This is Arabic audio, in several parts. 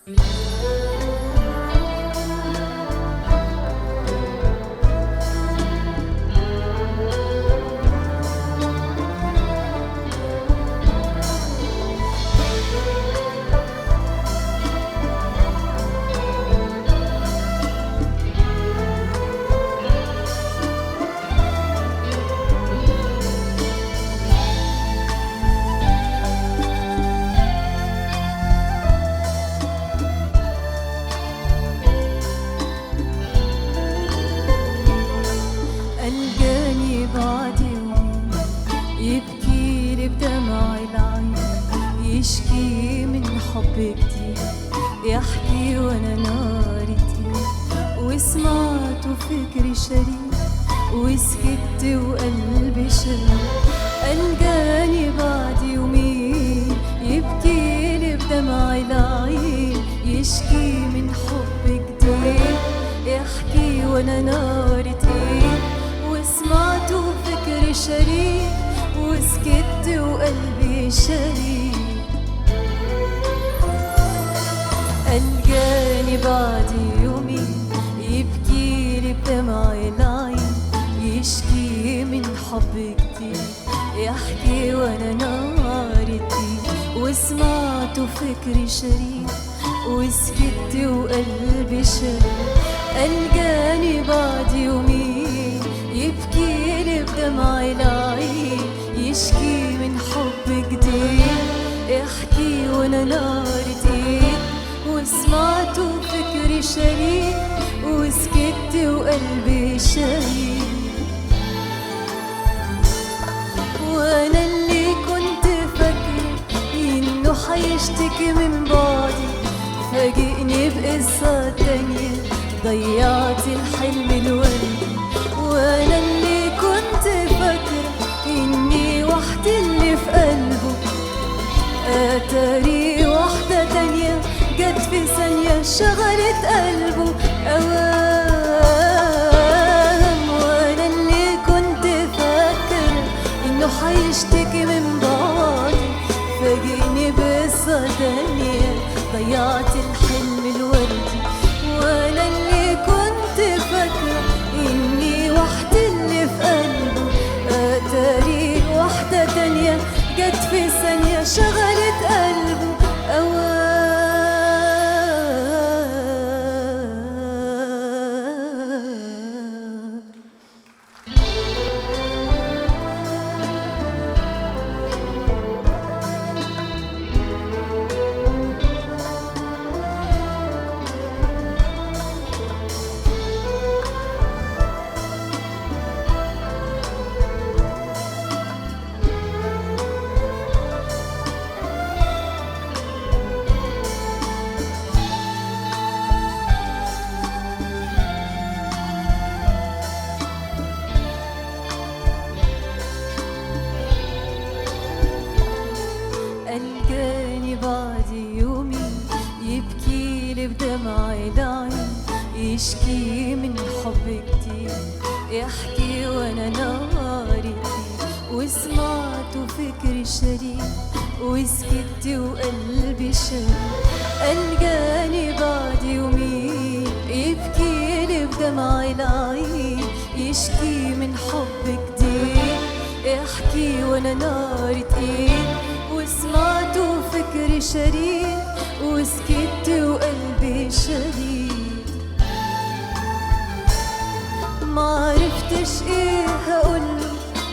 ألقاني بعد يومين يبكيلي بدمع العين، يشكي من حب كتير، يحكي وانا نارتي، وسمعت فكري شريك وسكت وقلبي شريك. ألقاني بعد يومين يبكيلي بدمع العين، يشكي من حب كتير، يحكي وانا نارتي، وسمعت فكري شريك وسكت وقلبي شريك. ألقاني بعد يومين يبكيلي بدمع العين، يشكي من حب كتير، يحكي وانا نارتي، وسمعت فكري شريك وسكت وقلبي شريك. ألقاني بعد يومين يبكيلي بدمع العين، يشكي من حب جديد، يحكي وانا نارتي، وسمعت فكري شريك وسكت وقلبي شهيد. وانا اللي كنت فاكرة انه حيشتكي من بعدي، فاجئني بقصة تانية ضيعت الحلم الوردي. وانا اللي كنت فاكرة اني وحدي اللي في قلبه، اتاري واحدة تانية جت في ثانية شغلت قلبه اوام. وانا اللي كنت فاكرة انه حيشتكي من بعدي، فاجئني بقصة تانية ضيعت الحلم الوردي. وانا اللي كنت فاكرة اني وحدي اللي في قلبه، اتاري واحدة تانية جت في ثانية شغلت قلبه اوام. ألقاني بعد يومين يبكيلي بدمع العين، يشكي من حب كتير، يحكي وانا نارتي، وسمعت فكري شريك وسكت وقلبي شريك. ألقاني بعد يومين يبكيلي بدمع العين، يشكي من حب كتير، يحكي وانا نارتي، وسمعت فكري شريك وسكت وقلبي شريك. ما عرفتش ايه هقوله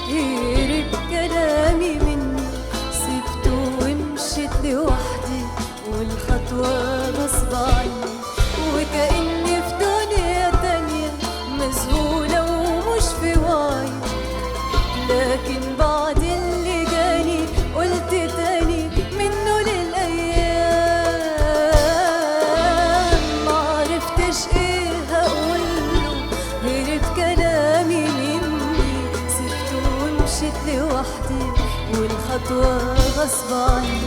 غير كلامي مني، سبته ومشيت لوحدي والخطوة غصب عني، وكأني في دنيا تانية مذهولة ومش في وعي. لكن بعد اللي جاني قلت تاني منه للأيام. معرفتش ايه هقوله غير بكلامي مني، سبته ومشيت لوحدي والخطوة غصب عني،